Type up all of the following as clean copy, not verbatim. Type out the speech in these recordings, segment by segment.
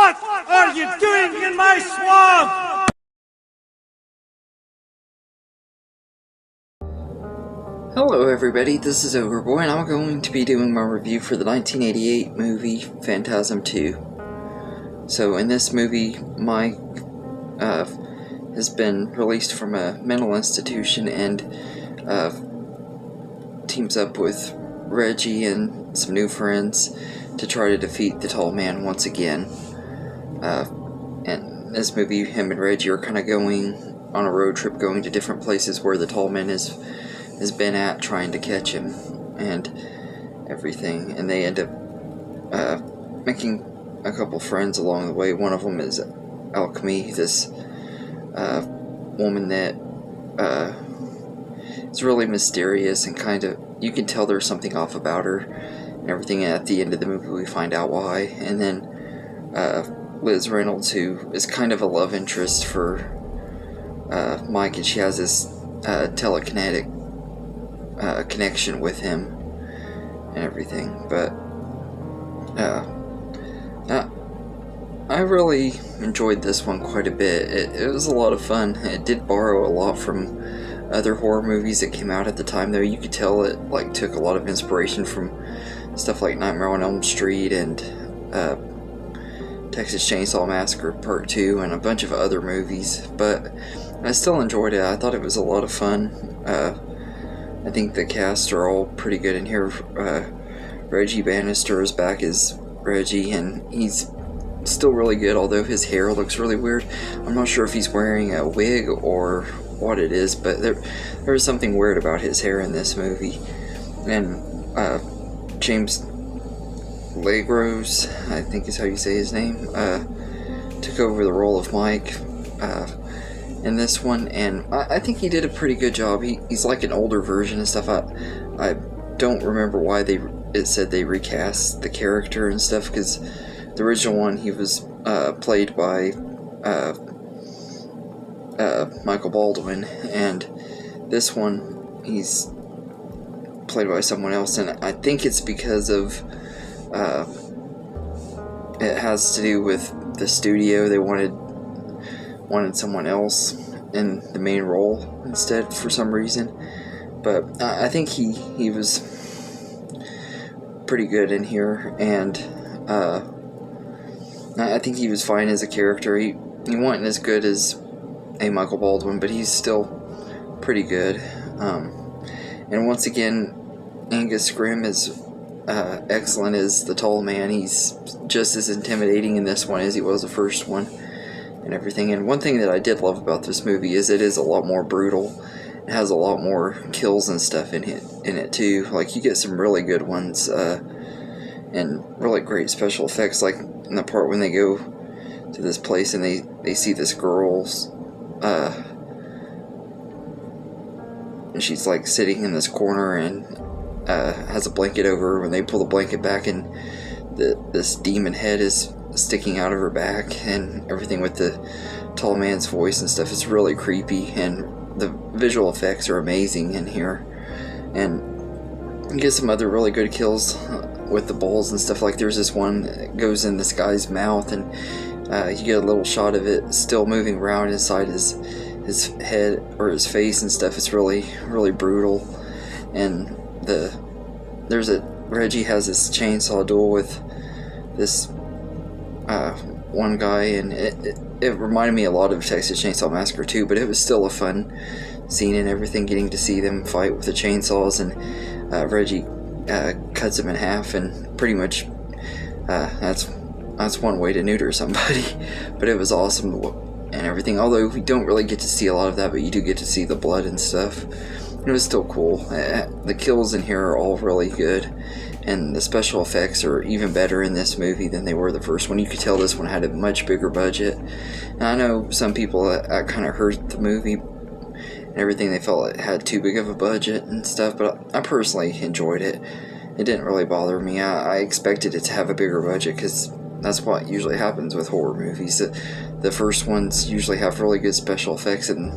What are you doing in my swamp? Hello everybody, this is Overboy, and I'm going to be doing my review for the 1988 movie Phantasm 2. So in this movie, Mike has been released from a mental institution and teams up with Reggie and some new friends to try to defeat the Tall Man once again. And in this movie, him and Reggie are kind of going on a road trip, going to different places where the Tall Man has been at, trying to catch him and everything, and they end up making a couple friends along the way. One of them is Alchemy, this woman that is really mysterious and kind of, you can tell there's something off about her and everything, and at the end of the movie we find out why. And then Liz Reynolds, who is kind of a love interest for Mike, and she has this telekinetic connection with him and everything. But I really enjoyed this one quite a bit. It was a lot of fun. It did borrow a lot from other horror movies that came out at the time, though. You could tell it like took a lot of inspiration from stuff like Nightmare on Elm Street and Texas Chainsaw Massacre Part 2 and a bunch of other movies, but I still enjoyed it. I thought it was a lot of fun. I think the cast are all pretty good in here. Reggie Bannister is back as Reggie, and he's still really good, although his hair looks really weird. I'm not sure if he's wearing a wig or what it is, but there was something weird about his hair in this movie. And James Legros, I think is how you say his name, took over the role of Mike in this one, and I think he did a pretty good job. He's like an older version and stuff. I don't remember why it said they recast the character and stuff, because the original one he was played by Michael Baldwin, and this one he's played by someone else, and I think it's because of it has to do with the studio. They wanted someone else in the main role instead for some reason, but I think he was pretty good in here, and I think he was fine as a character. He wasn't as good as a Michael Baldwin, but he's still pretty good. And once again, Angus Scrimm is excellent as the Tall Man. He's just as intimidating in this one as he was the first one and everything. And one thing that I did love about this movie is it is a lot more brutal. It has a lot more kills and stuff in it too. Like, you get some really good ones and really great special effects, like in the part when they go to this place and they see this girl's and she's like sitting in this corner and has a blanket over her. When they pull the blanket back, and this demon head is sticking out of her back and everything, with the Tall Man's voice and stuff. It's really creepy, and the visual effects are amazing in here. And you get some other really good kills with the balls and stuff. Like, there's this one that goes in this guy's mouth, and you get a little shot of it still moving around inside his head or his face and stuff. It's really, really brutal. And Reggie has this chainsaw duel with this one guy, and it reminded me a lot of Texas Chainsaw Massacre 2, but it was still a fun scene and everything, getting to see them fight with the chainsaws. And Reggie cuts him in half, and pretty much that's one way to neuter somebody. But it was awesome and everything, although we don't really get to see a lot of that, but you do get to see the blood and stuff. It was still cool. The kills in here are all really good, and the special effects are even better in this movie than they were the first one. You could tell this one had a much bigger budget. And I know some people that kind of hurt the movie and everything. They felt it had too big of a budget and stuff, but I personally enjoyed it. It didn't really bother me. I expected it to have a bigger budget, because that's what usually happens with horror movies. The first ones usually have really good special effects, and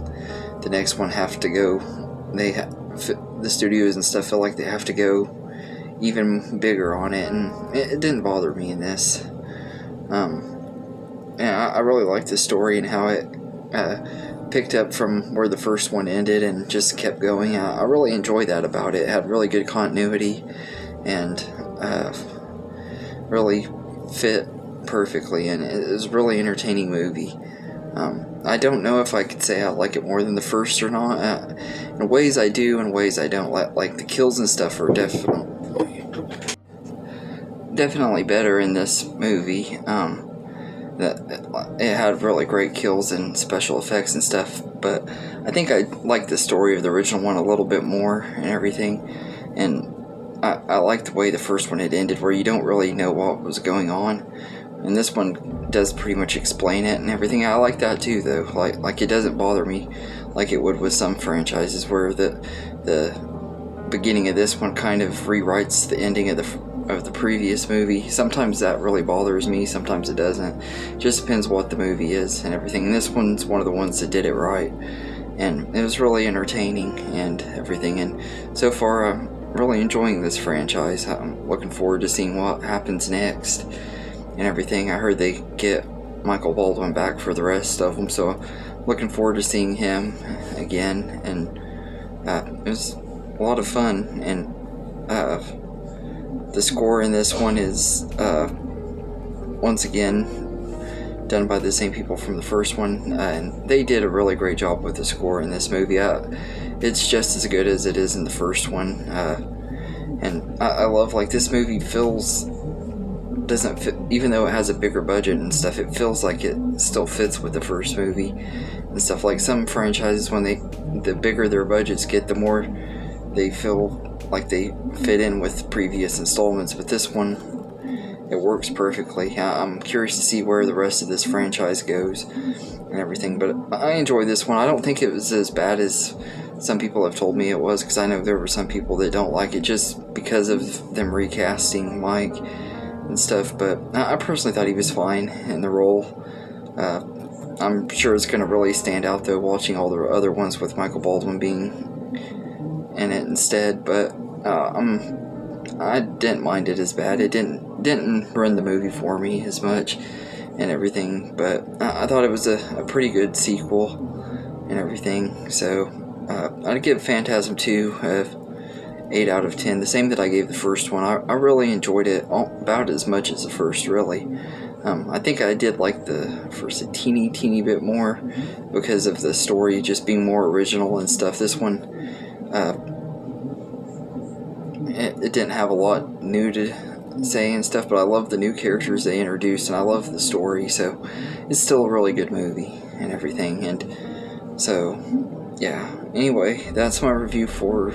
the next one have to go. The studios and stuff feel like they have to go even bigger on it, and it didn't bother me in this. I really liked the story and how it picked up from where the first one ended and just kept going. I really enjoyed that about it. It had really good continuity and really fit perfectly, and it was a really entertaining movie. I don't know if I could say I like it more than the first or not. In ways I do, in ways I don't. Like the kills and stuff are definitely better in this movie. That it had really great kills and special effects and stuff, but I think I like the story of the original one a little bit more and everything. And I like the way the first one had ended, where you don't really know what was going on, and this one does pretty much explain it and everything. I like that too, though. Like it doesn't bother me like it would with some franchises, where the beginning of this one kind of rewrites the ending of the previous movie. Sometimes that really bothers me, sometimes it doesn't. It just depends what the movie is and everything. And this one's one of the ones that did it right, and it was really entertaining and everything. And so far, I'm really enjoying this franchise. I'm looking forward to seeing what happens next and everything. I heard they get Michael Baldwin back for the rest of them, so I'm looking forward to seeing him again. And it was a lot of fun. And the score in this one is once again done by the same people from the first one, and they did a really great job with the score in this movie. It's just as good as it is in the first one, and I love, like, this movie doesn't fit, even though it has a bigger budget and stuff, it feels like it still fits with the first movie and stuff. Like some franchises, when the bigger their budgets get, the more they feel like they fit in with previous installments, but this one, it works perfectly. I'm curious to see where the rest of this franchise goes and everything, but I enjoy this one. I don't think it was as bad as some people have told me it was, because I know there were some people that don't like it just because of them recasting Mike and stuff, but I personally thought he was fine in the role. I'm sure it's going to really stand out, though, watching all the other ones with Michael Baldwin being in it instead, but I didn't mind it as bad. It didn't ruin the movie for me as much and everything, but I thought it was a pretty good sequel and everything. So I'd give Phantasm 2 8 out of 10, the same that I gave the first one. I really enjoyed it about as much as the first, really. I think I did like the first a teeny bit more because of the story just being more original and stuff. This one, it didn't have a lot new to say and stuff, but I love the new characters they introduced, and I love the story, so it's still a really good movie and everything. And so, yeah, anyway, that's my review for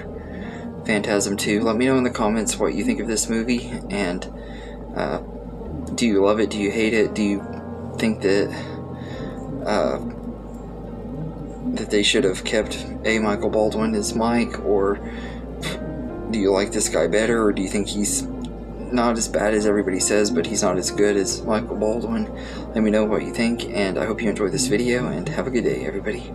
Phantasm 2. Let me know in the comments what you think of this movie, and do you love it? Do you hate it? Do you think that that they should have kept Michael Baldwin as Mike, or do you like this guy better, or do you think he's not as bad as everybody says, but he's not as good as Michael Baldwin? Let me know what you think, and I hope you enjoyed this video, and have a good day, everybody.